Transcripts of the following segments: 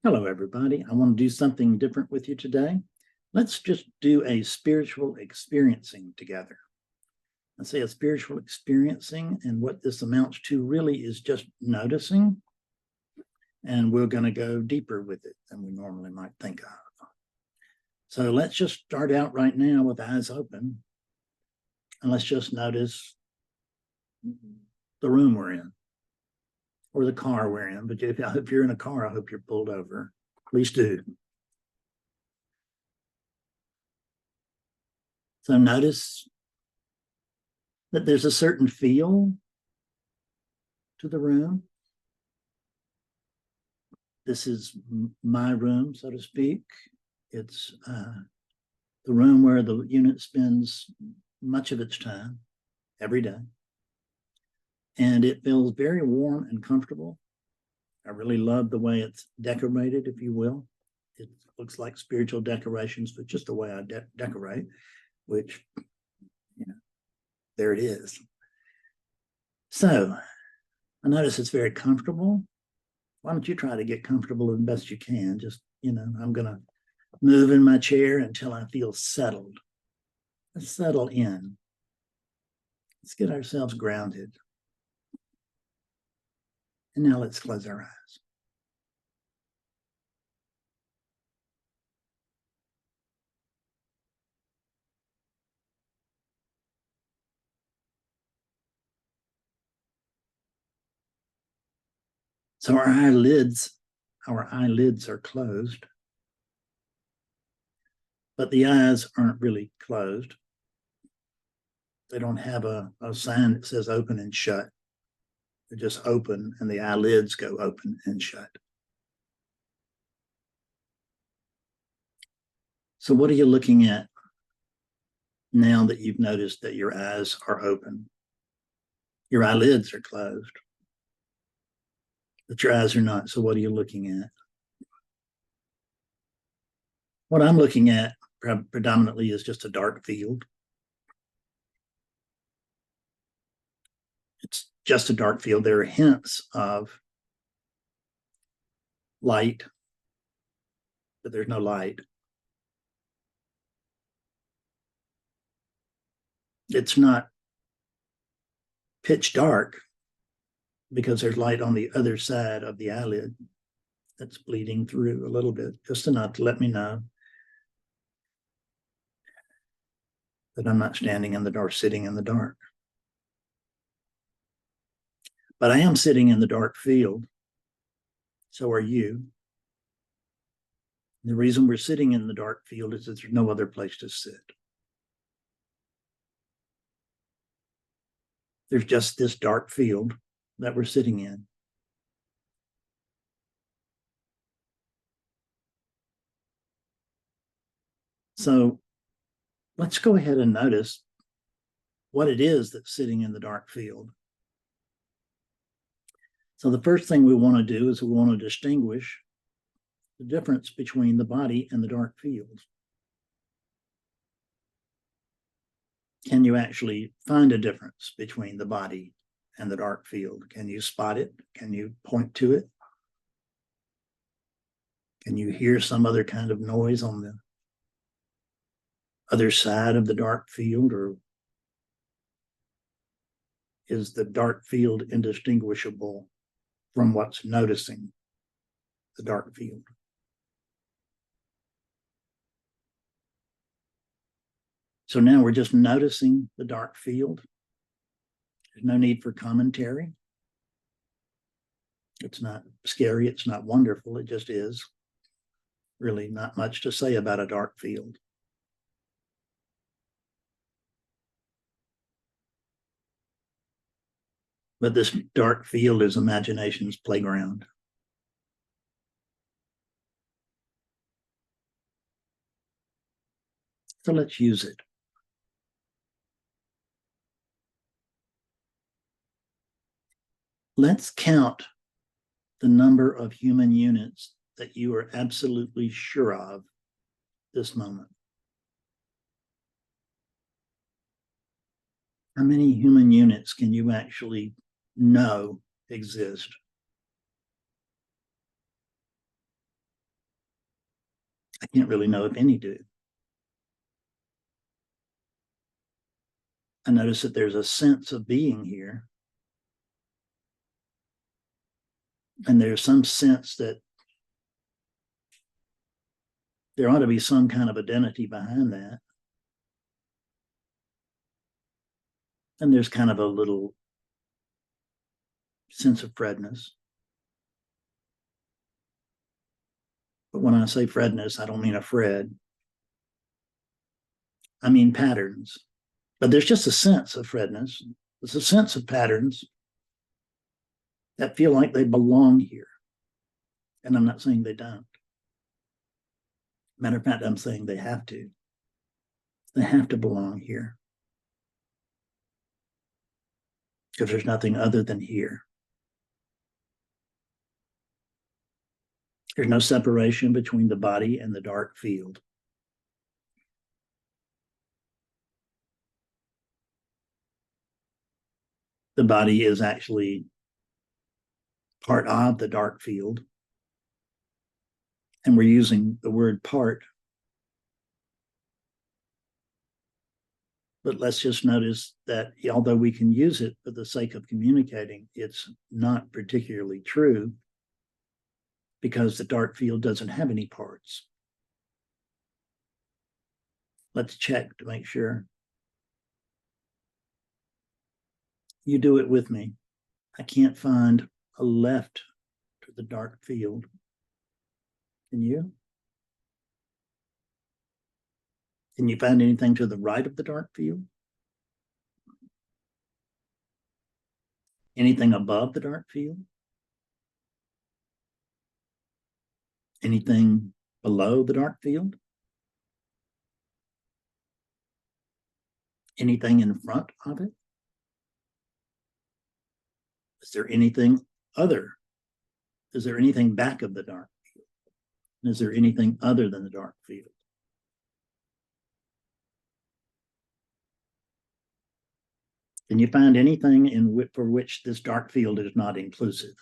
Hello, everybody. I want to do something different with you today. Let's just do a spiritual experiencing together. I say a spiritual experiencing, and what this amounts to really is just noticing, and we're going to go deeper with it than we normally might think of. So let's just start out right now with eyes open, and let's just notice the room we're in, or the car we're in. But if you're in a car, I hope you're pulled over. Please do. So notice that there's a certain feel to the room. This is my room, so to speak. It's the room where the unit spends much of its time every day. And it feels very warm and comfortable. I really love the way it's decorated, if you will. It looks like spiritual decorations, but just the way I decorate, which, there it is. So I notice it's very comfortable. Why don't you try to get comfortable as best you can? Just, I'm going to move in my chair until I feel settled. Let's settle in. Let's get ourselves grounded. And now let's close our eyes. So our eyelids are closed, but the eyes aren't really closed. They don't have a sign that says open and shut. They're just open, and the eyelids go open and shut. So what are you looking at now that you've noticed that your eyes are open? Your eyelids are closed, but your eyes are not. So what are you looking at? What I'm looking at predominantly is just a dark field. It's just a dark field. There are hints of light, but there's no light. It's not pitch dark because there's light on the other side of the eyelid that's bleeding through a little bit, just enough to let me know that I'm not standing in the dark, sitting in the dark. But I am sitting in the dark field. So are you. The reason we're sitting in the dark field is that there's no other place to sit. There's just this dark field that we're sitting in. So let's go ahead and notice what it is that's sitting in the dark field. So the first thing we want to do is we want to distinguish the difference between the body and the dark field. Can you actually find a difference between the body and the dark field? Can you spot it? Can you point to it? Can you hear some other kind of noise on the other side of the dark field? Or is the dark field indistinguishable from what's noticing the dark field? So now we're just noticing the dark field. There's no need for commentary. It's not scary. It's not wonderful. It just is. Really not much to say about a dark field. But this dark field is imagination's playground. So let's use it. Let's count the number of human units that you are absolutely sure of this moment. How many human units can you actually know exist? I can't really know if any do. I notice that there's a sense of being here. And there's some sense that there ought to be some kind of identity behind that. And there's kind of a little sense of Fredness. But when I say Fredness, I don't mean a Fred. I mean patterns. But there's just a sense of Fredness. There's a sense of patterns that feel like they belong here. And I'm not saying they don't. Matter of fact, I'm saying they have to. They have to belong here. Because there's nothing other than here. There's no separation between the body and the dark field. The body is actually part of the dark field. And we're using the word part. But let's just notice that although we can use it for the sake of communicating, it's not particularly true because the dark field doesn't have any parts. Let's check to make sure. You do it with me. I can't find a left to the dark field. Can you? Can you find anything to the right of the dark field? Anything above the dark field? Anything below the dark field? Anything in front of it? Is there anything other? Is there anything back of the dark field? Is there anything other than the dark field? Can you find anything for which this dark field is not inclusive?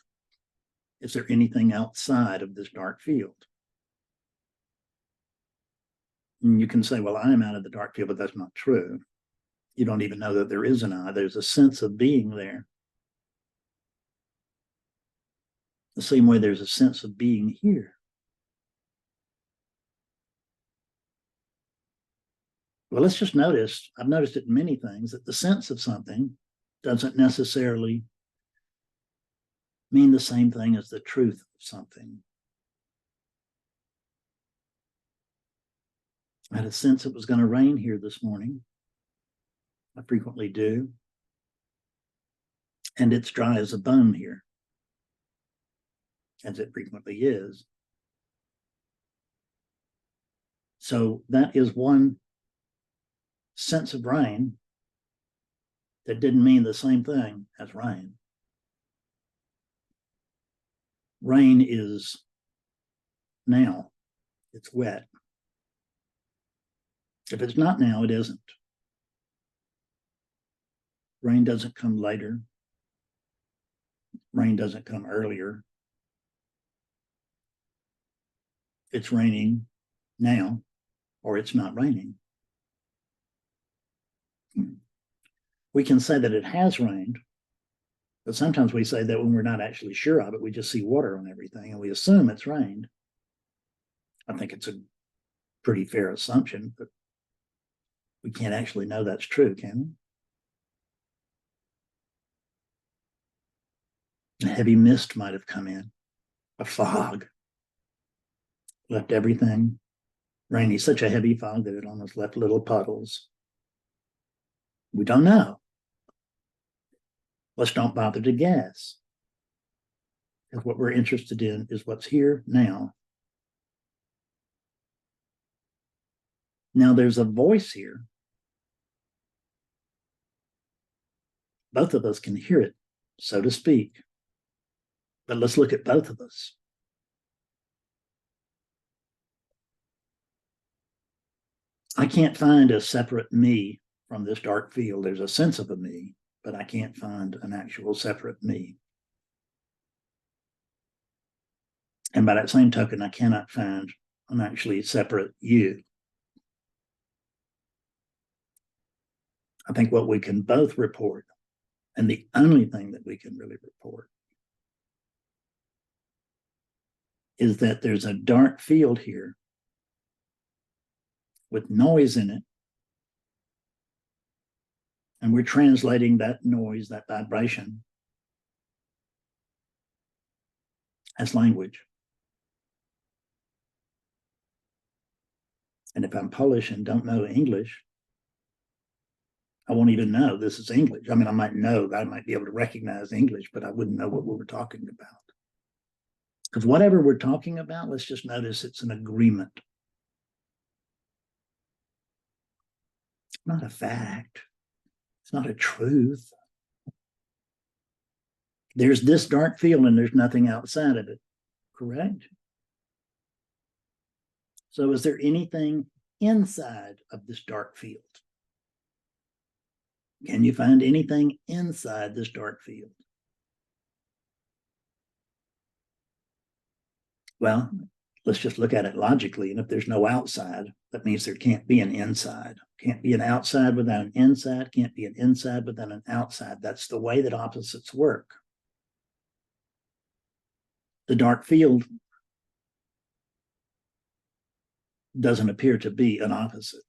Is there anything outside of this dark field? And you can say, well, I am out of the dark field, but that's not true. You don't even know that there is an I. There's a sense of being there. The same way there's a sense of being here. Well, let's just notice, I've noticed it in many things, that the sense of something doesn't necessarily mean the same thing as the truth of something. I had a sense it was going to rain here this morning. I frequently do. And it's dry as a bone here, as it frequently is. So that is one sense of rain that didn't mean the same thing as rain. Rain is now. It's wet. If it's not now, it isn't. Rain doesn't come later. Rain doesn't come earlier. It's raining now, or it's not raining. We can say that it has rained, but sometimes we say that when we're not actually sure of it, we just see water on everything and we assume it's rained. I think it's a pretty fair assumption, but we can't actually know that's true, can we? A heavy mist might have come in, a fog, left everything rainy, such a heavy fog that it almost left little puddles. We don't know. Let's don't bother to guess. Because what we're interested in is what's here now. Now there's a voice here. Both of us can hear it, so to speak. But let's look at both of us. I can't find a separate me from this dark field. There's a sense of a me, but I can't find an actual separate me. And by that same token, I cannot find I'm actually separate you. I think what we can both report, and the only thing that we can really report, is that there's a dark field here with noise in it. And we're translating that noise, that vibration, as language. And if I'm Polish and don't know English, I won't even know this is English. I mean, I might know, I might be able to recognize English, but I wouldn't know what we were talking about. Because whatever we're talking about, let's just notice it's an agreement. It's not a fact. It's not a truth. There's this dark field and there's nothing outside of it, correct? So is there anything inside of this dark field? Can you find anything inside this dark field? Well, let's just look at it logically. And if there's no outside, that means there can't be an inside. Can't be an outside without an inside. Can't be an inside without an outside. That's the way that opposites work. The dark field doesn't appear to be an opposite.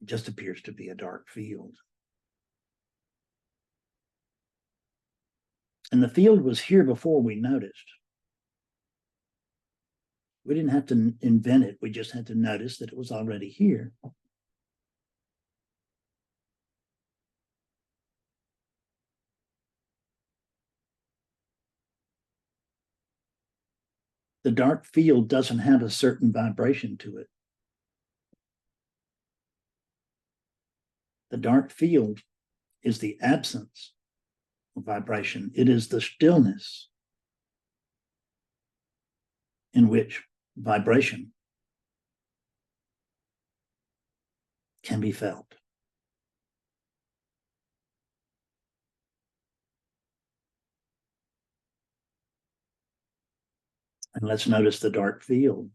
It just appears to be a dark field. And the field was here before we noticed. We didn't have to invent it. We just had to notice that it was already here. The dark field doesn't have a certain vibration to it. The dark field is the absence of vibration. It is the stillness in which vibration can be felt. And let's notice the dark field.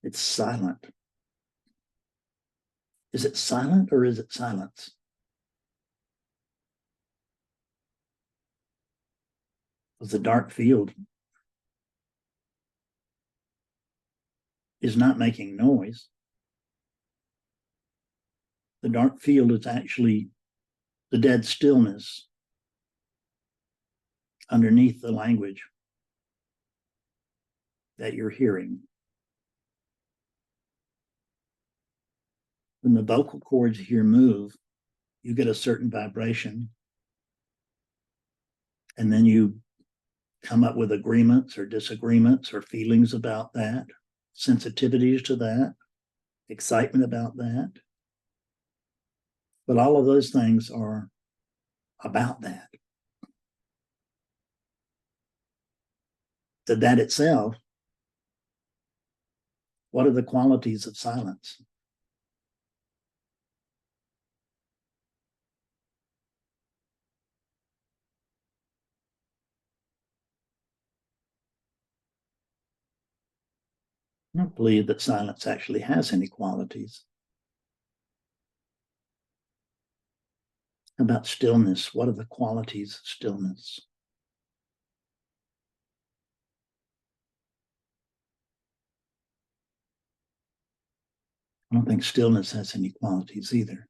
It's silent. Is it silent or is it silence? Because the dark field is not making noise. The dark field is actually the dead stillness underneath the language that you're hearing. When the vocal cords here move, you get a certain vibration, and then you come up with agreements or disagreements or feelings about that, sensitivities to that, excitement about that. But all of those things are about that. That itself, what are the qualities of silence? I don't believe that silence actually has any qualities. About stillness, what are the qualities of stillness? I don't think stillness has any qualities either.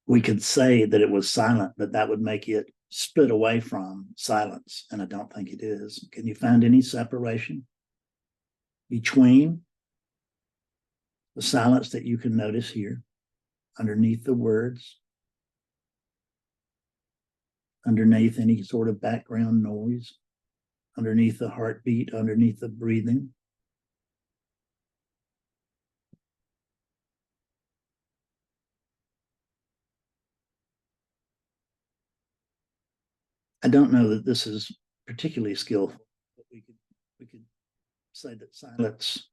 We could say that it was silent, but that would make it split away from silence, and I don't think it is. Can you find any separation between the silence that you can notice here, underneath the words, underneath any sort of background noise, underneath the heartbeat, underneath the breathing? I don't know that this is particularly skillful, but we could say that silence,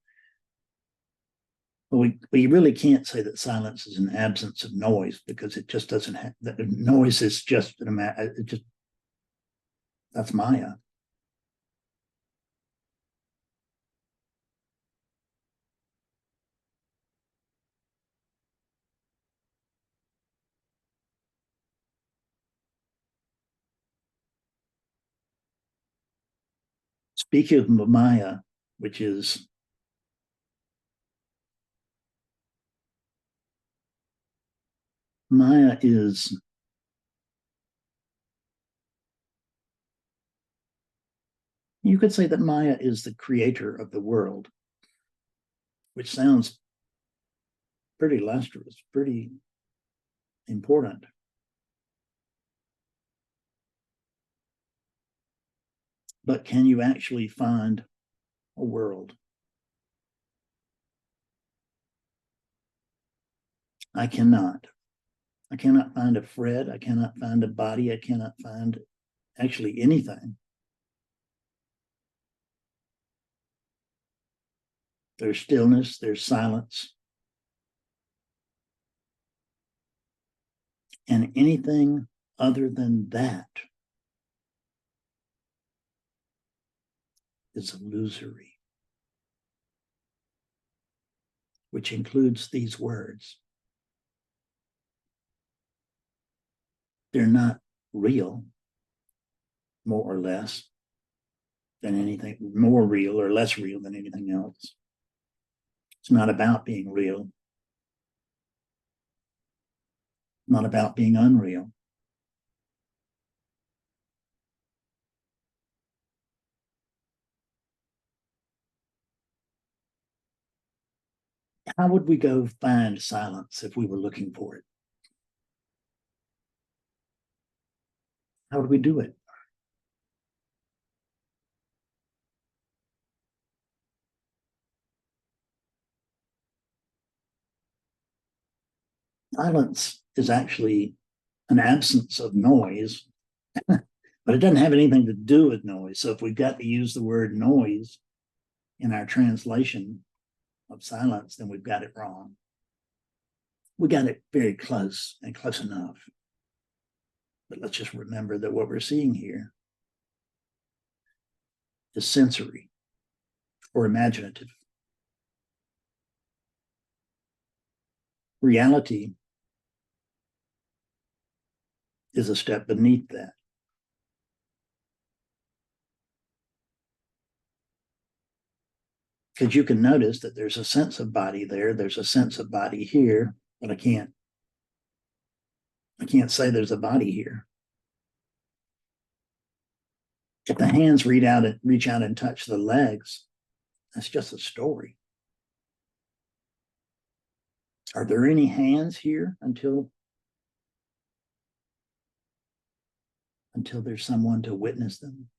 we really can't say that silence is an absence of noise, because it just doesn't have, that noise is just that's Maya. Speaking of Maya, which is Maya is, you could say that Maya is the creator of the world, which sounds pretty lustrous, pretty important. But can you actually find a world? I cannot. I cannot find a Fred. I cannot find a body. I cannot find actually anything. There's stillness, there's silence. And anything other than that is illusory, which includes these words. They're not real, more or less, than anything, more real or less real than anything else. It's not about being real, not about being unreal. How would we go find silence if we were looking for it? How would we do it? Silence is actually an absence of noise, but it doesn't have anything to do with noise. So if we've got to use the word noise in our translation of silence, then we've got it wrong. We got it very close and close enough. But let's just remember that what we're seeing here is sensory or imaginative. Reality is a step beneath that. Because you can notice that there's a sense of body there, there's a sense of body here, but I can't say there's a body here. If the hands reach out and touch the legs, that's just a story. Are there any hands here until there's someone to witness them?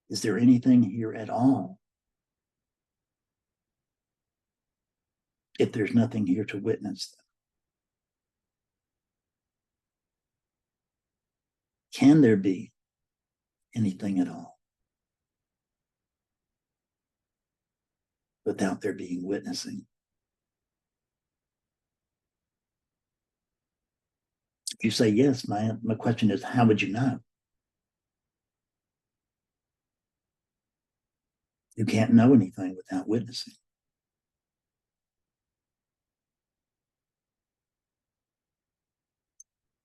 Is there anything here at all if there's nothing here to witness them? Can there be anything at all without there being witnessing? If you say yes, my question is, how would you know? You can't know anything without witnessing.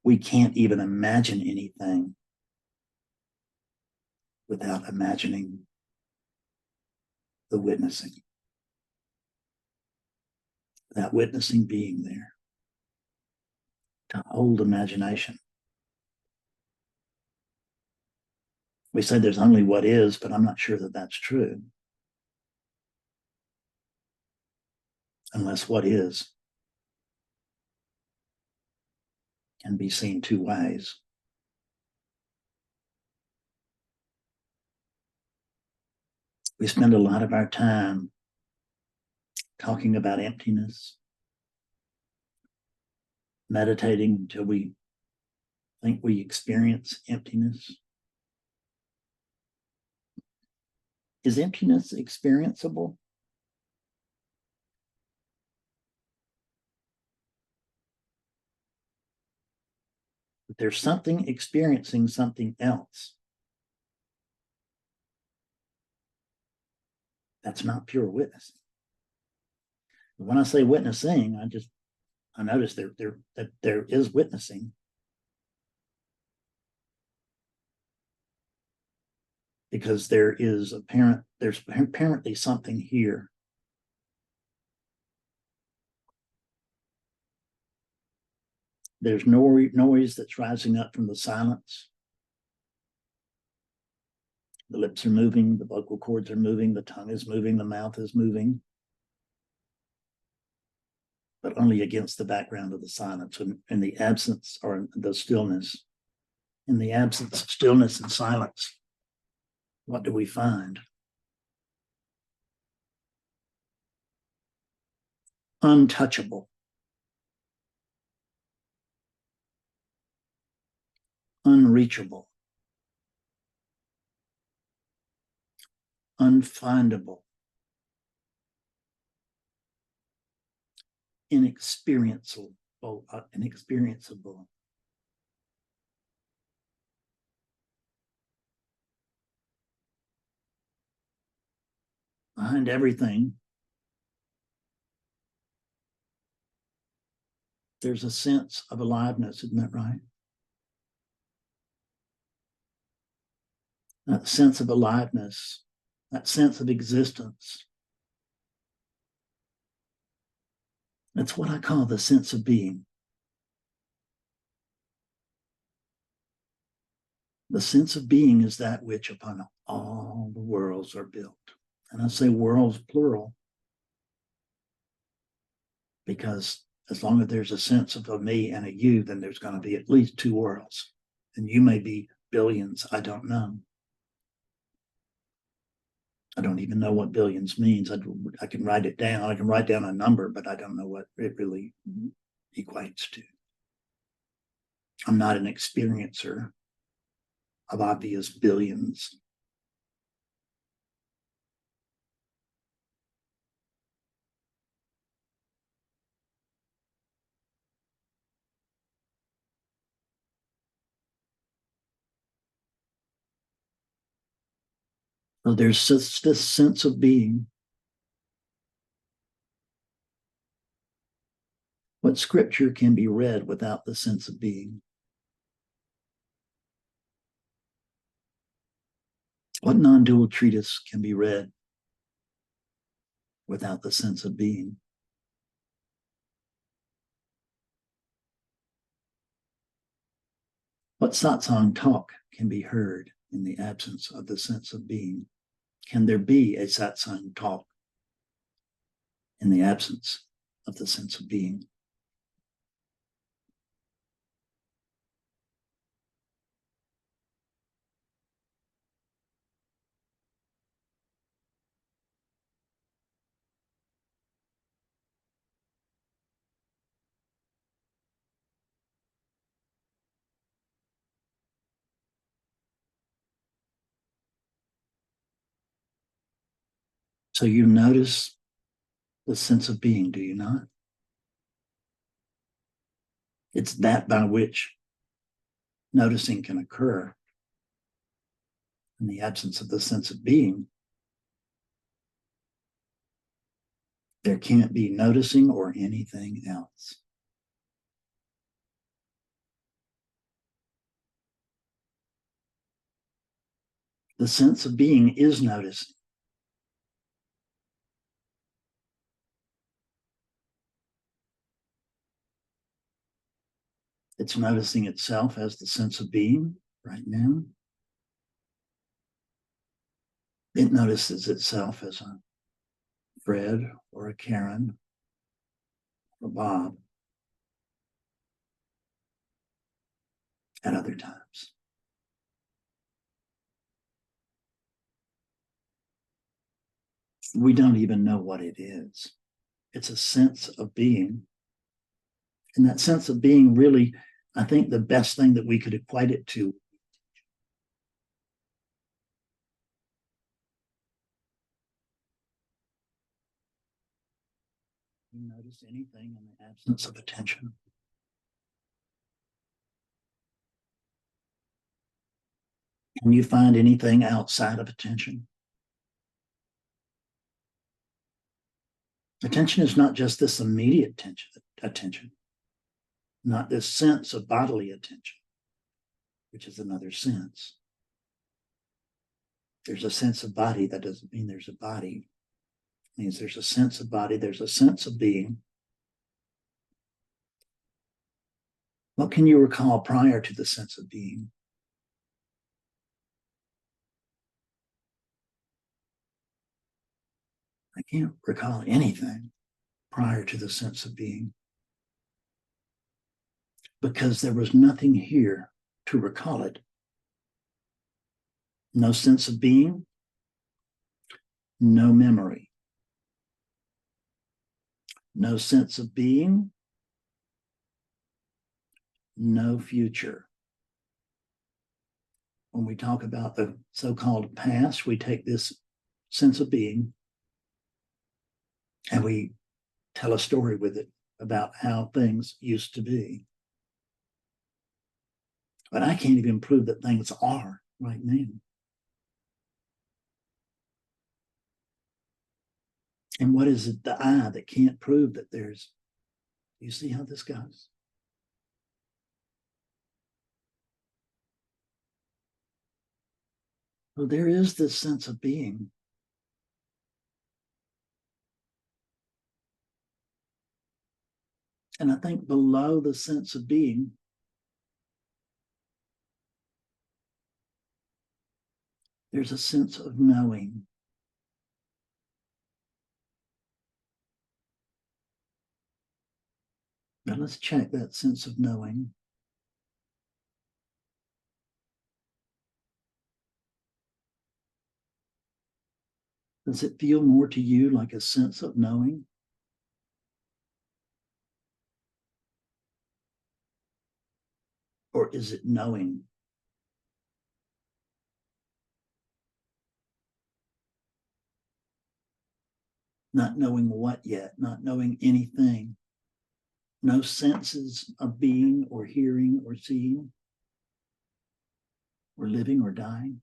We can't even imagine anything without imagining the witnessing, without witnessing being there, to hold imagination. We say there's only what is, but I'm not sure that that's true. Unless what is can be seen two ways. We spend a lot of our time talking about emptiness, meditating until we think we experience emptiness. Is emptiness experienceable? There's something experiencing something else. That's not pure witnessing. When I say witnessing, I notice that there is witnessing. Because there's apparently something here. There's noise that's rising up from the silence. The lips are moving, the vocal cords are moving, the tongue is moving, the mouth is moving, but only against the background of the silence. In the absence or the stillness, in the absence of stillness and silence, what do we find? Untouchable, unreachable, unfindable, inexperienceable. Behind everything, there's a sense of aliveness, isn't that right? That sense of aliveness, that sense of existence. That's what I call the sense of being. The sense of being is that which upon all the worlds are built. And I say worlds plural because as long as there's a sense of a me and a you, then there's going to be at least two worlds. And you may be billions, I don't know. I don't even know what billions means. I can write it down. I can write down a number, but I don't know what it really equates to. I'm not an experiencer of obvious billions. So there's just this sense of being. What scripture can be read without the sense of being? What non-dual treatise can be read without the sense of being? What satsang talk can be heard in the absence of the sense of being? Can there be a satsang talk in the absence of the sense of being? So you notice the sense of being, do you not? It's that by which noticing can occur. In the absence of the sense of being, there can't be noticing or anything else. The sense of being is noticing. It's noticing itself as the sense of being right now. It notices itself as a Fred or a Karen or Bob at other times. We don't even know what it is. It's a sense of being. And that sense of being really, I think the best thing that we could equate it to you notice anything in the absence of attention? Can you find anything outside of attention? Attention is not just this immediate attention, not this sense of bodily attention, which is another sense. There's a sense of body. That doesn't mean there's a body. It means there's a sense of body. There's a sense of being. What can you recall prior to the sense of being? I can't recall anything prior to the sense of being because there was nothing here to recall it. No sense of being, no memory. No sense of being, no future. When we talk about the so-called past, we take this sense of being and we tell a story with it about how things used to be. But I can't even prove that things are right now. And what is it, the I, that can't prove that there's, you see how this goes? Well, there is this sense of being. And I think below the sense of being, there's a sense of knowing. Now let's check that sense of knowing. Does it feel more to you like a sense of knowing? Or is it knowing? Not knowing what yet, not knowing anything. No senses of being or hearing or seeing, or living or dying,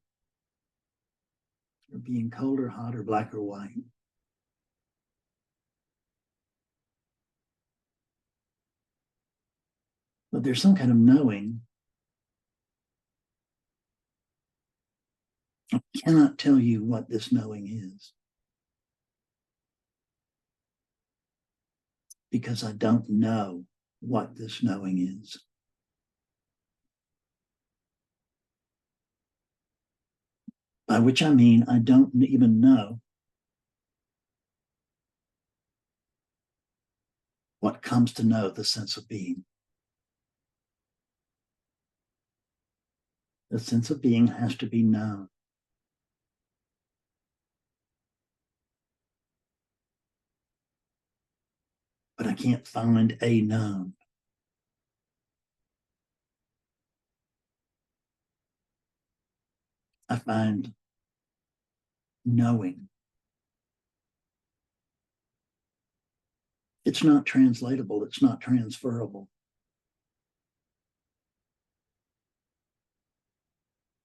or being cold or hot or black or white. But there's some kind of knowing. I cannot tell you what this knowing is because I don't know what this knowing is. By which I mean I don't even know what comes to know the sense of being. The sense of being has to be known. But I can't find a known. I find knowing. It's not translatable. It's not transferable.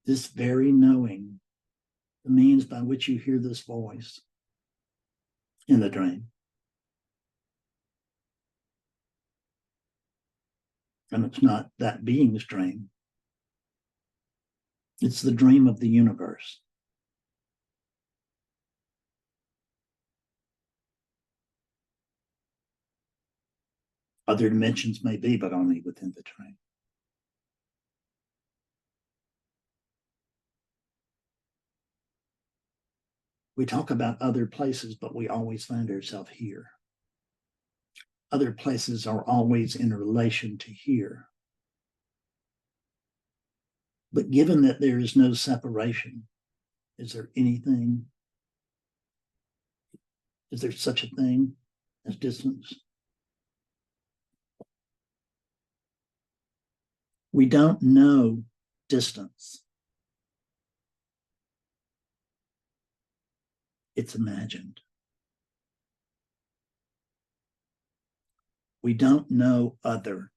This very knowing, the means by which you hear this voice in the dream. And it's not that being's dream. It's the dream of the universe. Other dimensions may be, but only within the dream. We talk about other places, but we always find ourselves here. Other places are always in relation to here. But given that there is no separation, is there anything? Is there such a thing as distance? We don't know distance. It's imagined. We don't know other.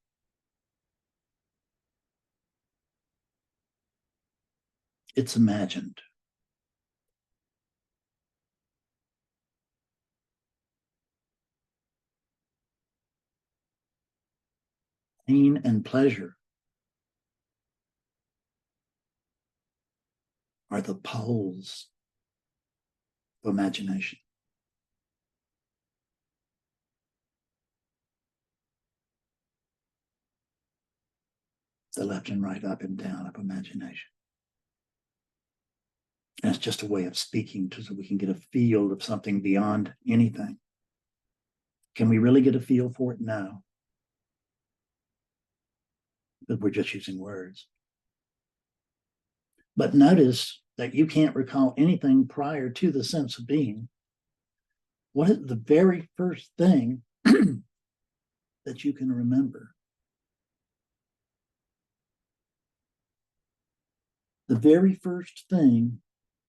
It's imagined. Pain and pleasure are the poles of imagination. The left and right, up and down of imagination. And it's just a way of speaking so we can get a feel of something beyond anything. Can we really get a feel for it? No. But we're just using words. But notice that you can't recall anything prior to the sense of being. What is the very first thing that you can remember? The very first thing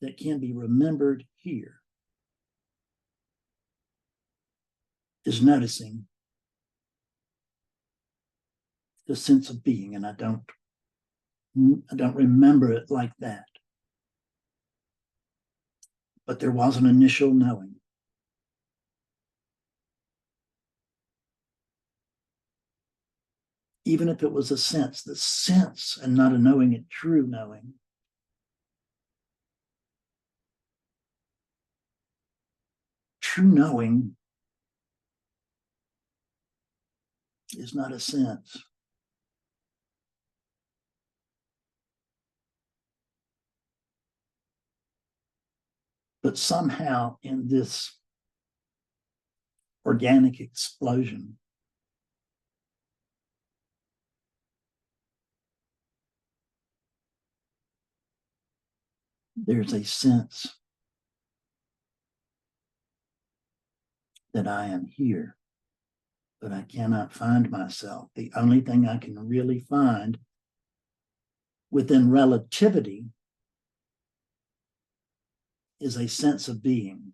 that can be remembered here is noticing the sense of being, and I don't remember it like that. But there was an initial knowing. Even if it was a sense, the sense and not a knowing, a true knowing. True knowing is not a sense. But somehow in this organic explosion, there's a sense that I am here, but I cannot find myself. The only thing I can really find within relativity is a sense of being.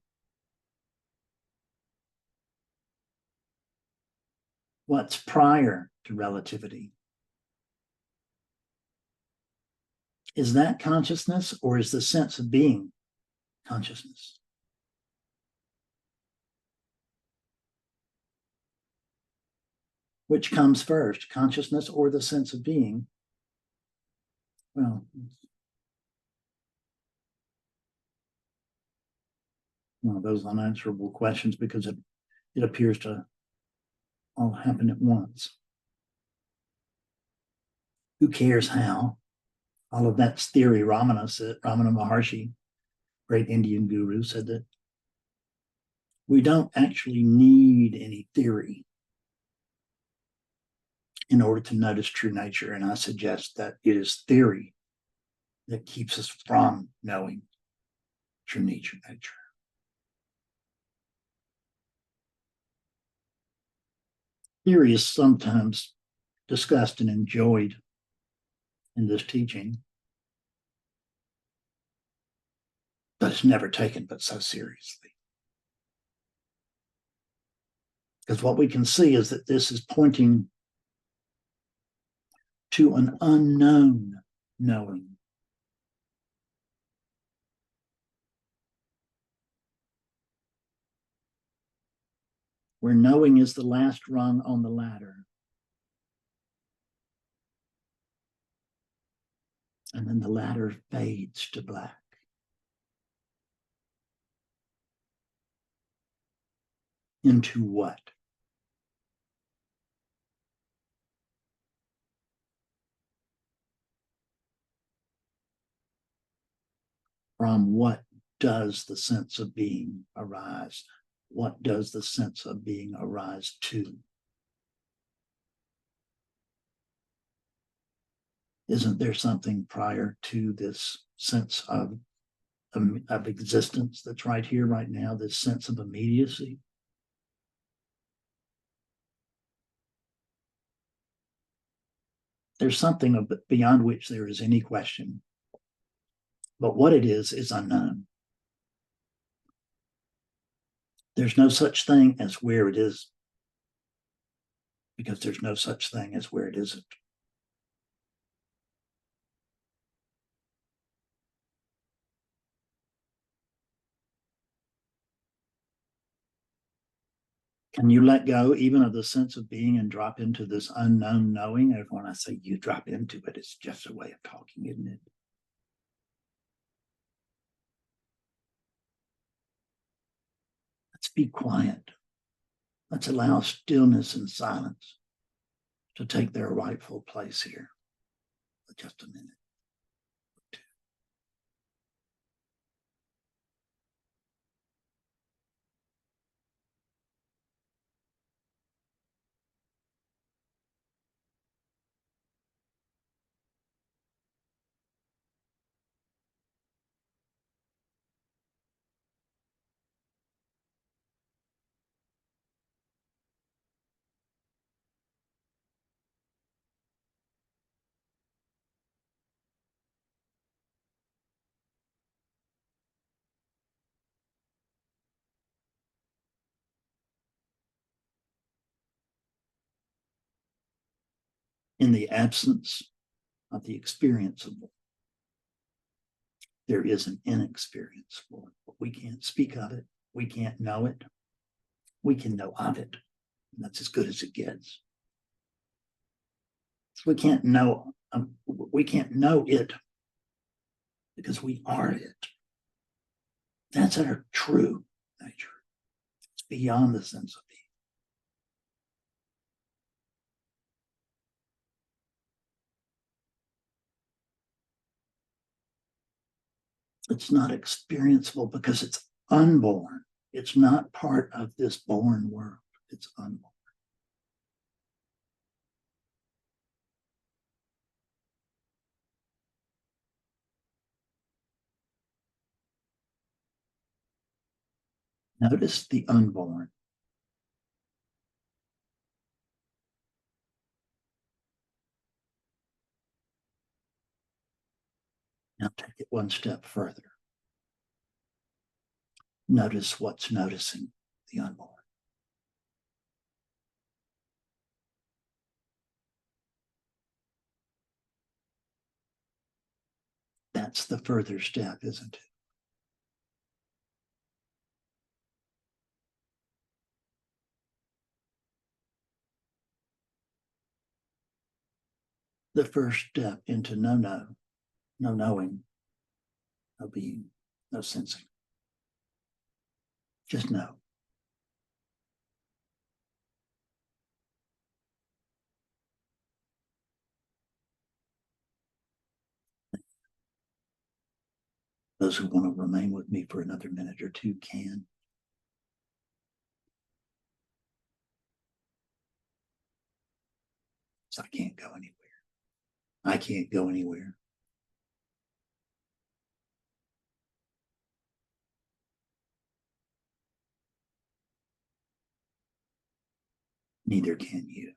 What's prior to relativity? Is that consciousness, or is the sense of being consciousness? Which comes first, consciousness or the sense of being? Well, one of those unanswerable questions, because it appears to all happen at once. Who cares how? All of that's theory. Ramana Maharshi, great Indian guru, said that we don't actually need any theory in order to notice true nature. And I suggest that it is theory that keeps us from knowing true nature. Theory is sometimes discussed and enjoyed in this teaching, but it's never taken but so seriously. Because what we can see is that this is pointing to an unknown knowing. Where knowing is the last rung on the ladder. And then the ladder fades to black. Into what? From what does the sense of being arise? What does the sense of being arise to? Isn't there something prior to this sense of existence that's right here, right now, this sense of immediacy? There's something beyond which there is any question. But what it is unknown. There's no such thing as where it is. because there's no such thing as where it isn't. Can you let go even of the sense of being and drop into this unknown knowing? And when I say you drop into it, it's just a way of talking, isn't it? Let's be quiet. Let's allow stillness and silence to take their rightful place here for just a minute. In the absence of the experienceable, there is an inexperienceable. We can't speak of it. We can't know it. We can know of it. And that's as good as it gets. So we can't know it because we are it. That's our true nature. It's beyond the sense of being. It's not experienceable because it's unborn. It's not part of this born world. It's unborn. Notice the unborn. Now take it one step further. Notice what's noticing the unborn. That's the further step, isn't it? The first step into no knowing, no being, no sensing. Just know. Those who want to remain with me for another minute or two can. So I can't go anywhere. I can't go anywhere. Neither can you.